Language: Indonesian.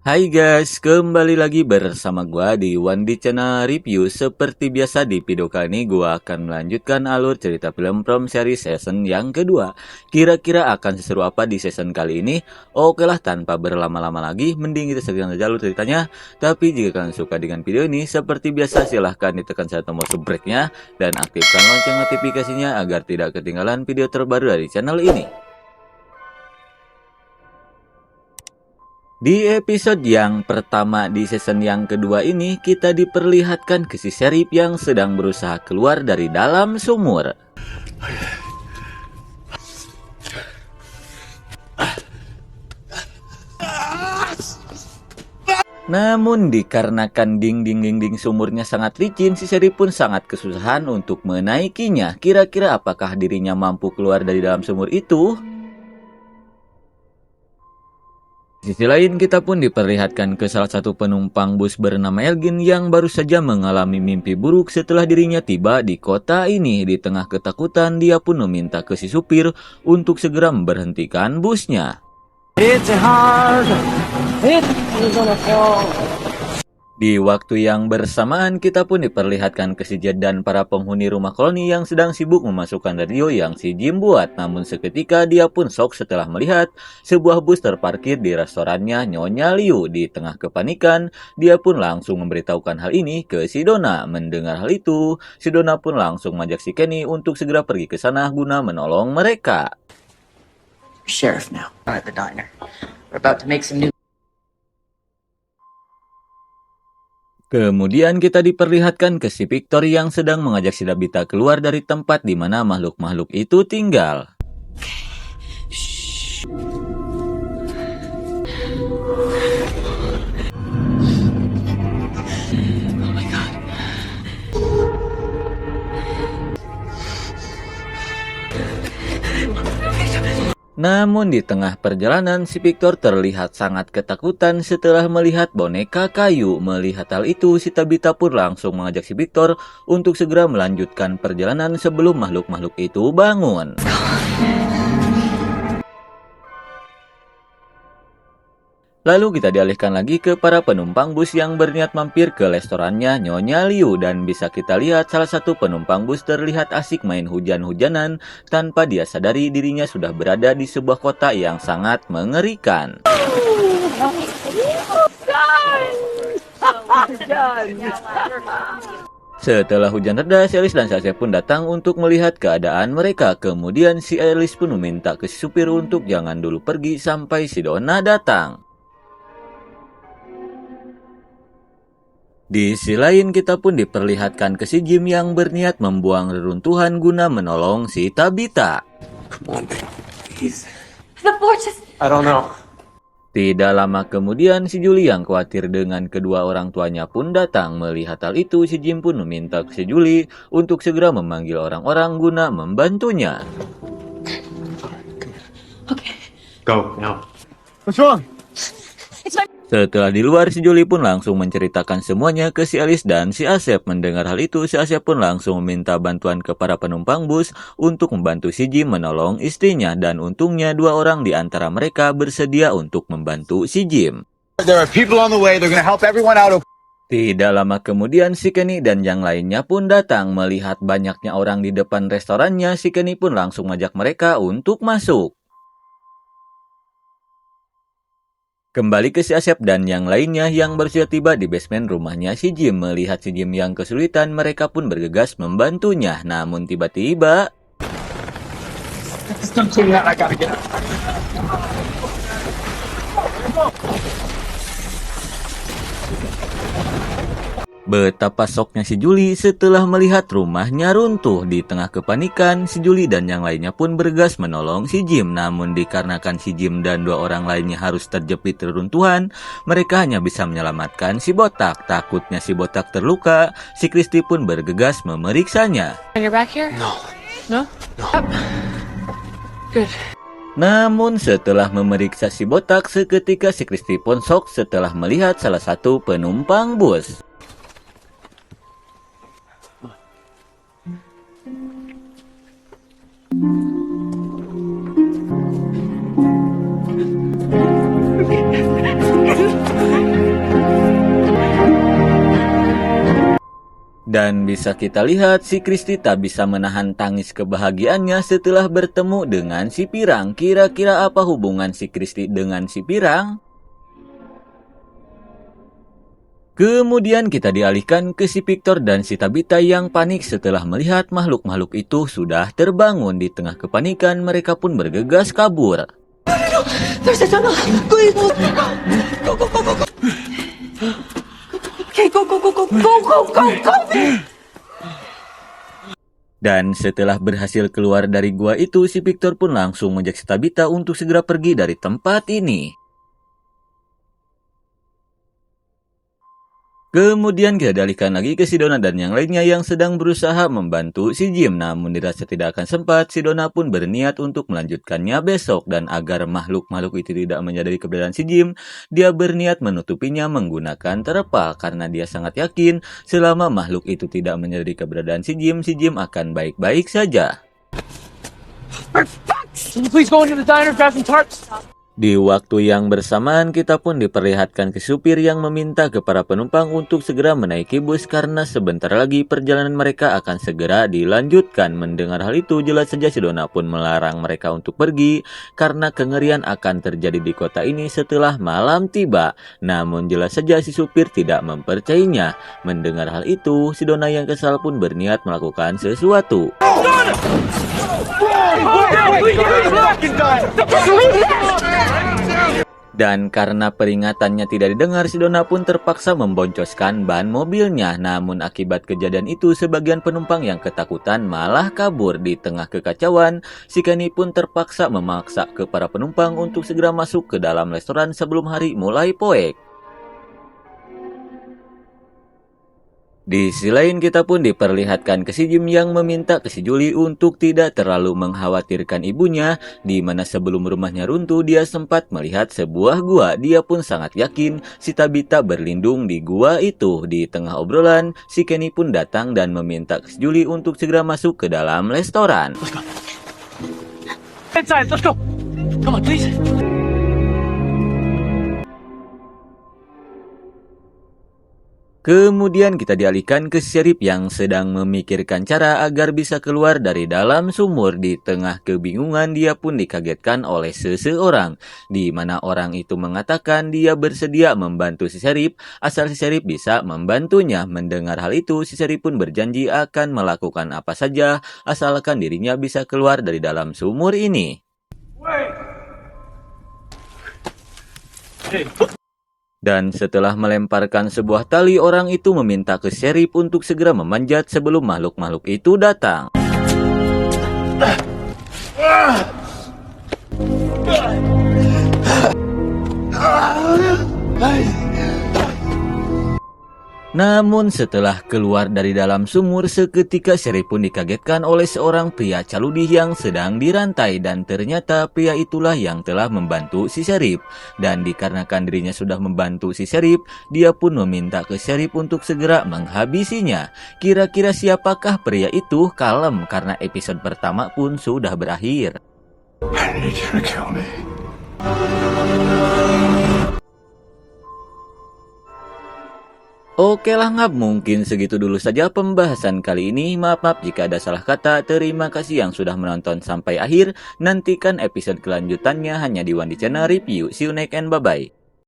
Hai guys, kembali lagi bersama gua di Wandi Channel Review. Seperti biasa di video kali ini gua akan melanjutkan alur cerita film From Series season yang kedua. Kira-kira akan seseru apa di season kali ini? Oke lah, tanpa berlama-lama lagi, mending kita saksikan saja alur ceritanya. Tapi jika kalian suka dengan video ini, seperti biasa silahkan ditekan tombol subscribe-nya dan aktifkan lonceng notifikasinya agar tidak ketinggalan video terbaru dari channel ini. Di episode yang pertama di season yang kedua ini, kita diperlihatkan ke si Sheriff yang sedang berusaha keluar dari dalam sumur. Namun dikarenakan dinding sumurnya sangat licin, si Sheriff pun sangat kesusahan untuk menaikinya. Kira-kira apakah dirinya mampu keluar dari dalam sumur itu? Di sisi lain, kita pun diperlihatkan ke salah satu penumpang bus bernama Elgin yang baru saja mengalami mimpi buruk setelah dirinya tiba di kota ini. Di tengah ketakutan, dia pun meminta ke si supir untuk segera memberhentikan busnya. Di waktu yang bersamaan, kita pun diperlihatkan ke si Jed dan para penghuni rumah koloni yang sedang sibuk memasukkan radio yang si Jim buat. Namun seketika dia pun shock setelah melihat sebuah bus terparkir di restorannya Nyonya Liu. Di tengah kepanikan, dia pun langsung memberitahukan hal ini ke si Donna. Mendengar hal itu, si Donna pun langsung mengajak si Kenny untuk segera pergi ke sana guna menolong mereka. Sheriff now at the diner. We're about to make some new. Kemudian kita diperlihatkan ke si Victor yang sedang mengajak si Tabitha keluar dari tempat di mana makhluk-makhluk itu tinggal. Namun di tengah perjalanan, si Victor terlihat sangat ketakutan setelah melihat boneka kayu. Melihat hal itu, si Tabitha pun langsung mengajak si Victor untuk segera melanjutkan perjalanan sebelum makhluk-makhluk itu bangun. Lalu kita dialihkan lagi ke para penumpang bus yang berniat mampir ke restorannya Nyonya Liu. Dan bisa kita lihat salah satu penumpang bus terlihat asik main hujan-hujanan tanpa dia sadari dirinya sudah berada di sebuah kota yang sangat mengerikan. Setelah hujan reda, si Alice dan si Asep pun datang untuk melihat keadaan mereka. Kemudian si Alice pun meminta ke si supir untuk jangan dulu pergi sampai si Donna datang. Di sisi lain, kita pun diperlihatkan ke si Jim yang berniat membuang reruntuhan guna menolong si Tabitha. Come on, please. The fortress. I don't know. Tidak lama kemudian, si Julie yang khawatir dengan kedua orang tuanya pun datang. Melihat hal itu, si Jim pun meminta ke si Julie untuk segera memanggil orang-orang guna membantunya. Okay. Go now. What's wrong? Setelah di luar, si Julie pun langsung menceritakan semuanya ke si Alice dan si Asep. Mendengar hal itu, si Asep pun langsung meminta bantuan ke para penumpang bus untuk membantu si Jim menolong istrinya. Dan untungnya dua orang di antara mereka bersedia untuk membantu si Jim. There are people on the way. They're going to help everyone out. Tidak lama kemudian, si Kenny dan yang lainnya pun datang. Melihat banyaknya orang di depan restorannya, si Kenny pun langsung mengajak mereka untuk masuk. Kembali ke si Asep dan yang lainnya yang baru saja tiba di basement rumahnya si Jim. Melihat si Jim yang kesulitan, mereka pun bergegas membantunya. Namun tiba-tiba betapa shocknya si Julie setelah melihat rumahnya runtuh. Di tengah kepanikan, si Julie dan yang lainnya pun bergegas menolong si Jim. Namun dikarenakan si Jim dan dua orang lainnya harus terjepit reruntuhan, mereka hanya bisa menyelamatkan si Botak. Takutnya si Botak terluka, si Christy pun bergegas memeriksanya. You're back here? No. No? Up. Good. Namun setelah memeriksa si Botak, seketika si Christy pun shock setelah melihat salah satu penumpang bus. Dan bisa kita lihat si Christy tak bisa menahan tangis kebahagiaannya setelah bertemu dengan si Pirang. Kira-kira apa hubungan si Christy dengan si Pirang? Kemudian kita dialihkan ke si Victor dan si Tabitha yang panik setelah melihat makhluk-makhluk itu sudah terbangun. Di tengah kepanikan mereka pun bergegas kabur. There's a tunnel. Go, go, go, go, go. Okay, go, go, go, go, go, go, go, go. Dan setelah berhasil keluar dari gua itu, si Victor pun langsung mengajak si Tabitha untuk segera pergi dari tempat ini. Kemudian kita dialihkan lagi ke si Donna dan yang lainnya yang sedang berusaha membantu si Jim. Namun dirasa tidak akan sempat, si Donna pun berniat untuk melanjutkannya besok. Dan agar makhluk-makhluk itu tidak menyadari keberadaan si Jim, dia berniat menutupinya menggunakan terpal. Karena dia sangat yakin selama makhluk itu tidak menyadari keberadaan si Jim akan baik-baik saja. Can you please go into the diner, grab some tarps? Di waktu yang bersamaan kita pun diperlihatkan ke supir yang meminta ke para penumpang untuk segera menaiki bus karena sebentar lagi perjalanan mereka akan segera dilanjutkan. Mendengar hal itu jelas saja si Donna pun melarang mereka untuk pergi karena kengerian akan terjadi di kota ini setelah malam tiba. Namun jelas saja si supir tidak mempercayainya. Mendengar hal itu si Donna yang kesal pun berniat melakukan sesuatu. Dan karena peringatannya tidak didengar, si Donna pun terpaksa memboncoskan ban mobilnya. Namun akibat kejadian itu, sebagian penumpang yang ketakutan malah kabur. Di tengah kekacauan, si Kenny pun terpaksa memaksa ke para penumpang untuk segera masuk ke dalam restoran sebelum hari mulai poek. Di sisi lain kita pun diperlihatkan ke si Jim yang meminta ke si Julie untuk tidak terlalu mengkhawatirkan ibunya, di mana sebelum rumahnya runtuh dia sempat melihat sebuah gua. Dia pun sangat yakin si Tabitha berlindung di gua itu. Di tengah obrolan, si Kenny pun datang dan meminta ke si Julie untuk segera masuk ke dalam restoran. Inside, let's go. Come on, please. Kemudian kita dialihkan ke sheriff yang sedang memikirkan cara agar bisa keluar dari dalam sumur. Di tengah kebingungan dia pun dikagetkan oleh seseorang, di mana orang itu mengatakan dia bersedia membantu si sheriff asal si sheriff bisa membantunya. Mendengar hal itu si sheriff pun berjanji akan melakukan apa saja asalkan dirinya bisa keluar dari dalam sumur ini. Dan setelah melemparkan sebuah tali, orang itu meminta ke sheriff untuk segera memanjat sebelum makhluk-makhluk itu datang. Namun setelah keluar dari dalam sumur, seketika sheriff pun dikagetkan oleh seorang pria caludih yang sedang dirantai. Dan ternyata pria itulah yang telah membantu si sheriff. Dan dikarenakan dirinya sudah membantu si sheriff, dia pun meminta ke sheriff untuk segera menghabisinya. Kira-kira siapakah pria itu? Kalem, karena episode pertama pun sudah berakhir. I need you to kill me. Oke lah ngap, mungkin segitu dulu saja pembahasan kali ini. Maaf jika ada salah kata. Terima kasih yang sudah menonton sampai akhir. Nantikan episode kelanjutannya hanya di Wandi Channel Review. See you next and bye-bye.